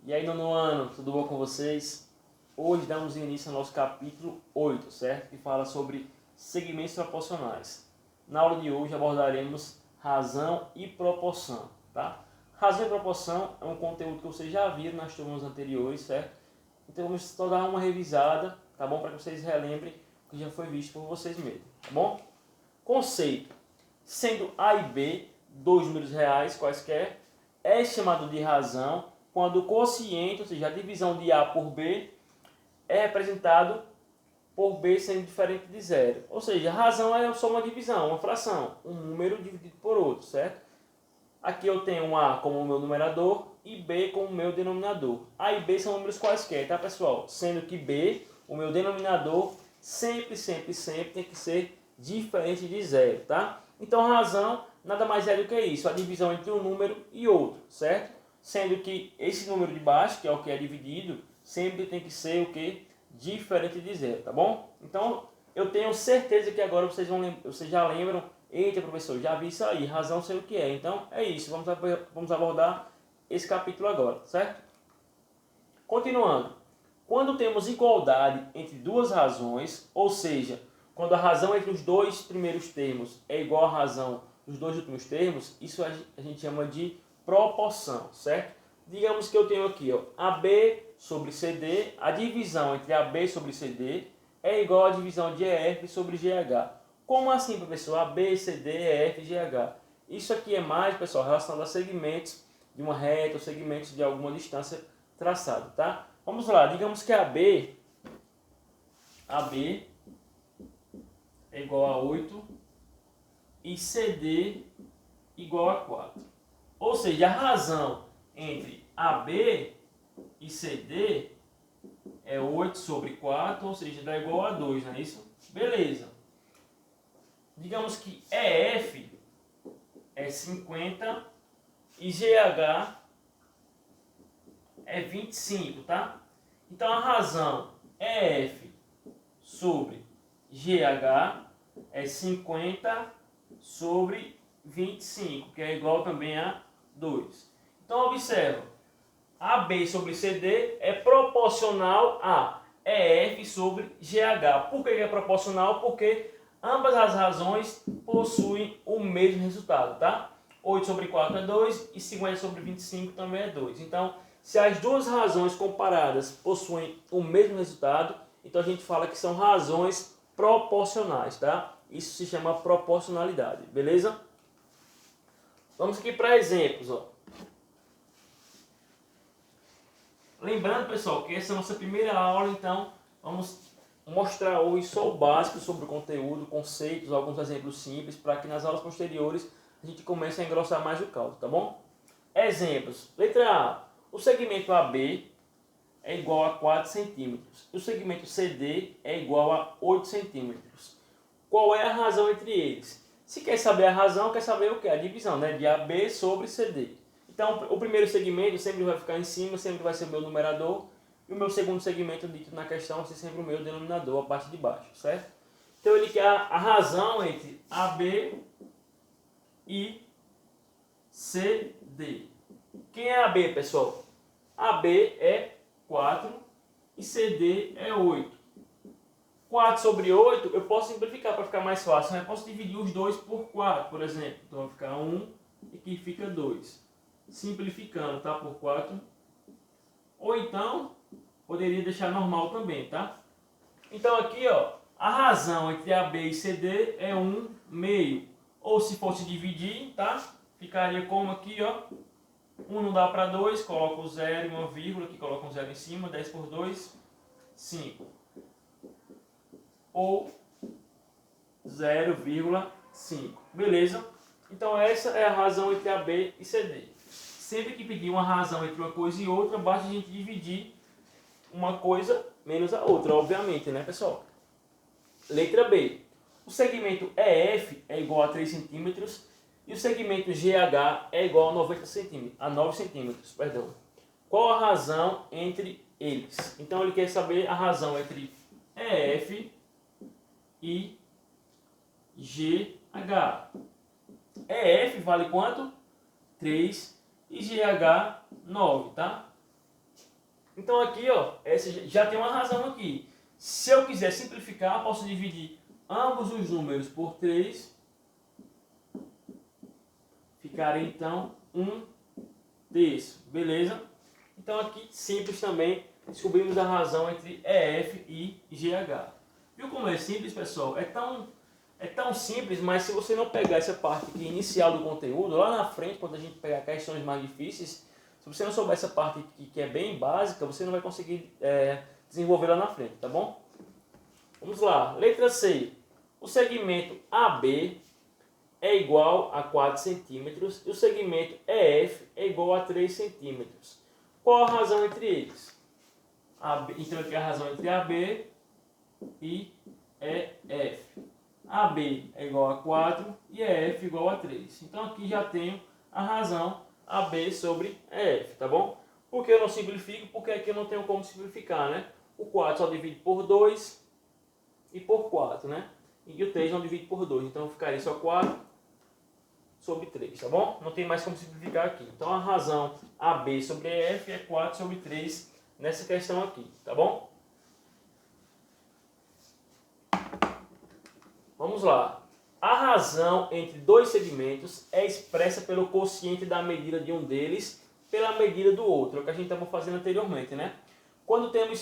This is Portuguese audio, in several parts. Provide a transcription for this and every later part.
E aí, nono ano, tudo bom com vocês? Hoje damos início ao nosso capítulo 8, certo? Que fala sobre segmentos proporcionais. Na aula de hoje abordaremos razão e proporção, tá? Razão e proporção é um conteúdo que vocês já viram nas turmas anteriores, certo? Então vamos só dar uma revisada, tá bom? Para que vocês relembrem o que já foi visto por vocês mesmos, tá bom? Conceito. Sendo A e B dois números reais quaisquer, é chamado de razão quando o quociente, ou seja, a divisão de A por B, é representado por B sendo diferente de zero. Ou seja, a razão é só uma divisão, uma fração, um número dividido por outro, certo? Aqui eu tenho A como o meu numerador e B como o meu denominador. A e B são números quaisquer, tá, pessoal? Sendo que B, o meu denominador, sempre tem que ser diferente de zero, tá? Então, a razão nada mais é do que isso, a divisão entre um número e outro, certo? Sendo que esse número de baixo, que é o que é dividido, sempre tem que ser o que? Diferente de zero, tá bom? Então, eu tenho certeza que agora vocês já lembram. Eita, professor, já vi isso aí, razão sei o que é. Então, é isso, vamos abordar esse capítulo agora, certo? Continuando. Quando temos igualdade entre duas razões, ou seja, quando a razão entre os dois primeiros termos é igual à razão dos dois últimos termos, isso a gente chama de proporção, certo? Digamos que eu tenho aqui, ó, AB sobre CD, a divisão entre AB sobre CD é igual à divisão de EF sobre GH. Como assim, professor? AB, CD, EF, GH. Isso aqui é mais, pessoal, relacionado a segmentos de uma reta ou segmentos de alguma distância traçado, tá? Vamos lá, digamos que AB é igual a 8 e CD igual a 4. Ou seja, a razão entre AB e CD é 8 sobre 4, ou seja, dá igual a 2, não é isso? Beleza. Digamos que EF é 50 e GH é 25, tá? Então a razão EF sobre GH é 50 sobre 25, que é igual também a 2. Então observa, AB sobre CD é proporcional a EF sobre GH. Por que é proporcional? Porque ambas as razões possuem o mesmo resultado, tá? 8 sobre 4 é 2 e 50 sobre 25 também é 2. Então, se as duas razões comparadas possuem o mesmo resultado, então a gente fala que são razões proporcionais, tá? Isso se chama proporcionalidade, beleza? Vamos aqui para exemplos, ó. Lembrando, pessoal, que essa é a nossa primeira aula, então vamos mostrar hoje só o básico sobre o conteúdo, conceitos, alguns exemplos simples, para que nas aulas posteriores a gente comece a engrossar mais o caldo, tá bom? Exemplos. Letra A. O segmento AB é igual a 4 centímetros. O segmento CD é igual a 8 centímetros. Qual é a razão entre eles? Se quer saber a razão, quer saber o que? A divisão, né? De AB sobre CD. Então, o primeiro segmento sempre vai ficar em cima, sempre vai ser o meu numerador. E o meu segundo segmento dito na questão vai ser sempre o meu denominador, a parte de baixo, certo? Então, ele quer a razão entre AB e CD. Quem é AB, pessoal? AB é 4 e CD é 8. 4 sobre 8 eu posso simplificar para ficar mais fácil. Eu posso dividir os dois por 4, por exemplo. Então vai ficar 1 e aqui fica 2. Simplificando, tá? Por 4. Ou então, poderia deixar normal também, tá? Então aqui, ó, a razão entre AB e CD é 1 meio. Ou se fosse dividir, tá? Ficaria como aqui, ó. 1 não dá para 2, coloca o 0 e uma vírgula, aqui coloca um 0 em cima, 10 por 2, 5. Ou 0,5. Beleza? Então essa é a razão entre AB e CD. Sempre que pedir uma razão entre uma coisa e outra, basta a gente dividir uma coisa menos a outra, obviamente, né, pessoal? Letra B. O segmento EF é igual a 3 centímetros e o segmento GH é igual a 9 centímetros. Perdão. Qual a razão entre eles? Então ele quer saber a razão entre EF e GH. EF vale quanto? 3 e GH 9, tá? Então aqui, ó, essa já tem uma razão aqui. Se eu quiser simplificar, posso dividir ambos os números por 3. Ficaria então 1/3, beleza? Então aqui, simples também, descobrimos a razão entre EF e GH. Viu como é simples, pessoal? É tão simples, mas se você não pegar essa parte aqui inicial do conteúdo, lá na frente, quando a gente pegar questões mais difíceis, se você não souber essa parte aqui, que é bem básica, você não vai conseguir desenvolver lá na frente, tá bom? Vamos lá, letra C. O segmento AB é igual a 4 centímetros e o segmento EF é igual a 3 centímetros. Qual a razão entre eles? Então aqui é a razão entre AB e EF. AB é igual a 4 e EF igual a 3. Então aqui já tenho a razão AB sobre EF, tá bom? Por que eu não simplifico? Porque aqui eu não tenho como simplificar, né? O 4 só divide por 2 e por 4, né? E o 3 não divide por 2, então ficaria só 4 sobre 3, tá bom? Não tem mais como simplificar aqui. Então a razão AB sobre EF é 4 sobre 3 nessa questão aqui, tá bom? Vamos lá. A razão entre dois segmentos é expressa pelo quociente da medida de um deles pela medida do outro, é o que a gente estava fazendo anteriormente, né? Quando temos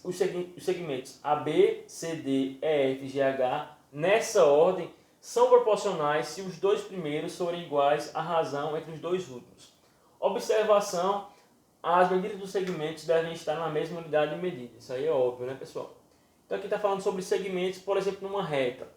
os segmentos AB, CD, EF e GH, nessa ordem, são proporcionais se os dois primeiros forem iguais à razão entre os dois últimos. Observação: as medidas dos segmentos devem estar na mesma unidade de medida. Isso aí é óbvio, né, pessoal? Então aqui está falando sobre segmentos, por exemplo, numa reta.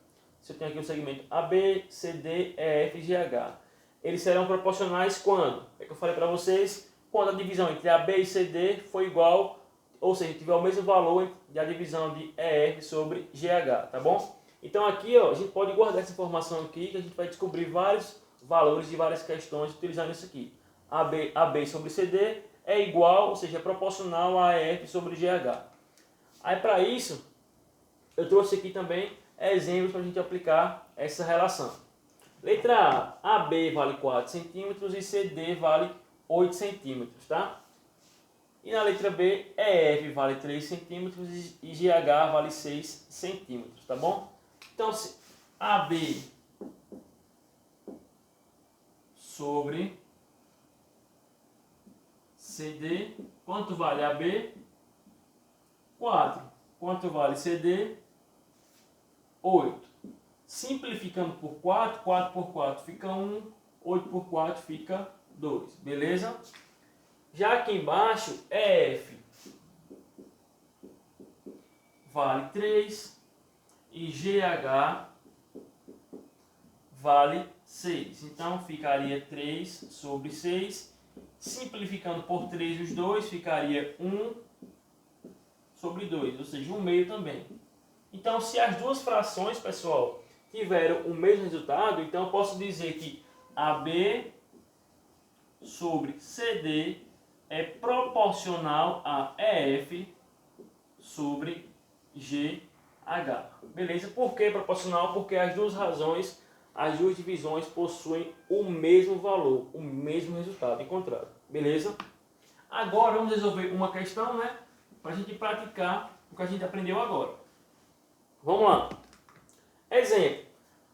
Se eu tenho aqui o segmento AB, CD, EF e GH. Eles serão proporcionais quando? É que eu falei para vocês, quando a divisão entre AB e CD for igual, ou seja, tiver o mesmo valor da divisão de EF sobre GH, tá bom? Então aqui, ó, a gente pode guardar essa informação aqui, que a gente vai descobrir vários valores de várias questões utilizando isso aqui. AB sobre CD é igual, ou seja, é proporcional a EF sobre GH. Aí para isso, eu trouxe aqui também exemplos para a gente aplicar essa relação. Letra A, AB vale 4 centímetros e CD vale 8 centímetros, tá? E na letra B, EF vale 3 centímetros e GH vale 6 centímetros, tá bom? Então, se AB sobre CD, quanto vale AB? 4. Quanto vale CD? 8. Simplificando por 4, 4 por 4 fica 1, 8 por 4 fica 2, beleza? Já aqui embaixo, EF vale 3 e GH vale 6. Então ficaria 3 sobre 6. Simplificando por 3 os dois, ficaria 1 sobre 2, ou seja, 1/2 também. Então, se as duas frações, pessoal, tiveram o mesmo resultado, então eu posso dizer que AB sobre CD é proporcional a EF sobre GH. Beleza? Por que proporcional? Porque as duas razões, as duas divisões possuem o mesmo valor, o mesmo resultado encontrado. Beleza? Agora vamos resolver uma questão, né? Para a gente praticar o que a gente aprendeu agora. Vamos lá. Exemplo.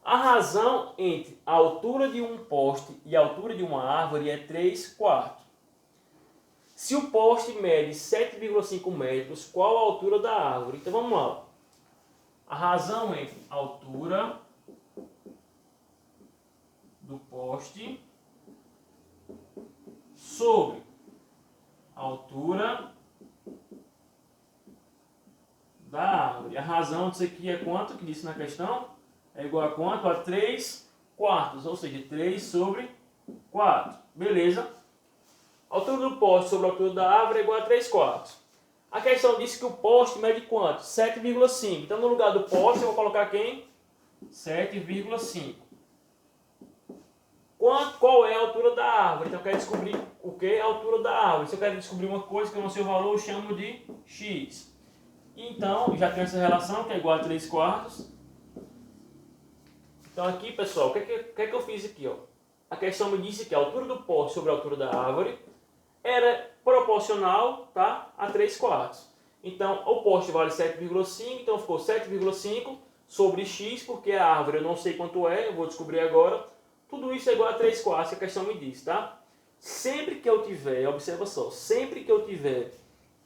A razão entre a altura de um poste e a altura de uma árvore é 3/4. Se o poste mede 7,5 metros, qual a altura da árvore? Então vamos lá. A razão entre a altura do poste sobre a altura da árvore. A razão disso aqui é quanto que disse na questão? É igual a quanto? A 3/4, ou seja, 3 sobre 4. Beleza? A altura do poste sobre a altura da árvore é igual a 3/4. A questão disse que o poste mede quanto? 7,5. Então, no lugar do poste, eu vou colocar quem? 7,5. Qual é a altura da árvore? Então, eu quero descobrir o que é a altura da árvore. Se eu quero descobrir uma coisa que eu não sei o valor, eu chamo de x. Então, já tenho essa relação, que é igual a 3/4. Então, aqui, pessoal, o que é que eu fiz aqui? Ó? A questão me disse que a altura do poste sobre a altura da árvore era proporcional, tá, a 3/4. Então, o poste vale 7,5, então ficou 7,5 sobre x, porque a árvore eu não sei quanto é, eu vou descobrir agora. Tudo isso é igual a 3/4, que a questão me diz, tá? Sempre que eu tiver, observa só, sempre que eu tiver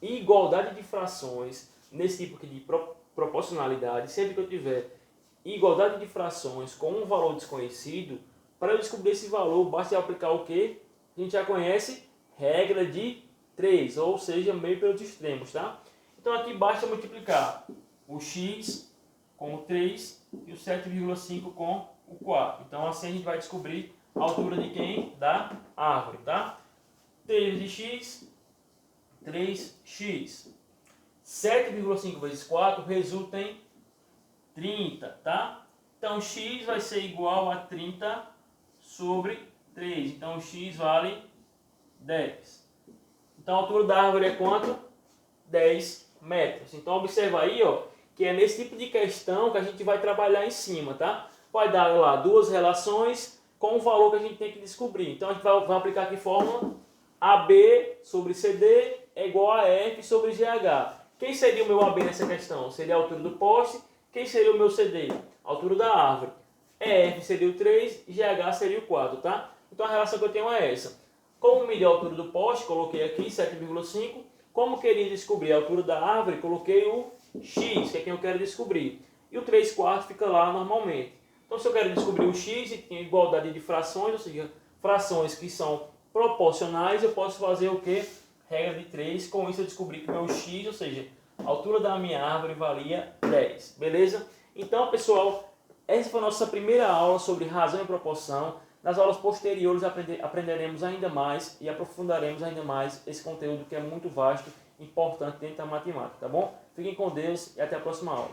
igualdade de frações, nesse tipo aqui de proporcionalidade, sempre que eu tiver igualdade de frações com um valor desconhecido, para eu descobrir esse valor, basta eu aplicar o que? A gente já conhece, regra de 3, ou seja, meio pelos extremos, tá? Então aqui basta multiplicar o x com o 3 e o 7,5 com o 4. Então assim a gente vai descobrir a altura de quem? Da árvore, tá? 3 de x, 3x. 7,5 vezes 4 resulta em 30, tá? Então x vai ser igual a 30 sobre 3. Então x vale 10. Então a altura da árvore é quanto? 10 metros. Então observa aí, ó, que é nesse tipo de questão que a gente vai trabalhar em cima, tá? Vai dar lá duas relações com o valor que a gente tem que descobrir. Então a gente vai aplicar aqui fórmula AB sobre CD é igual a F sobre GH. Quem seria o meu AB nessa questão? Seria a altura do poste. Quem seria o meu CD? A altura da árvore. EF seria o 3 e GH seria o 4, tá? Então a relação que eu tenho é essa. Como medir a altura do poste, coloquei aqui 7,5. Como queria descobrir a altura da árvore, coloquei o x, que é quem eu quero descobrir. E o 3/4 fica lá normalmente. Então se eu quero descobrir o x e tem igualdade de frações, ou seja, frações que são proporcionais, eu posso fazer o que? Regra de 3. Com isso eu descobri que o meu x, ou seja, a altura da minha árvore valia 10. Beleza? Então, pessoal, essa foi a nossa primeira aula sobre razão e proporção. Nas aulas posteriores aprenderemos ainda mais e aprofundaremos ainda mais esse conteúdo que é muito vasto, importante dentro da matemática, tá bom? Fiquem com Deus e até a próxima aula.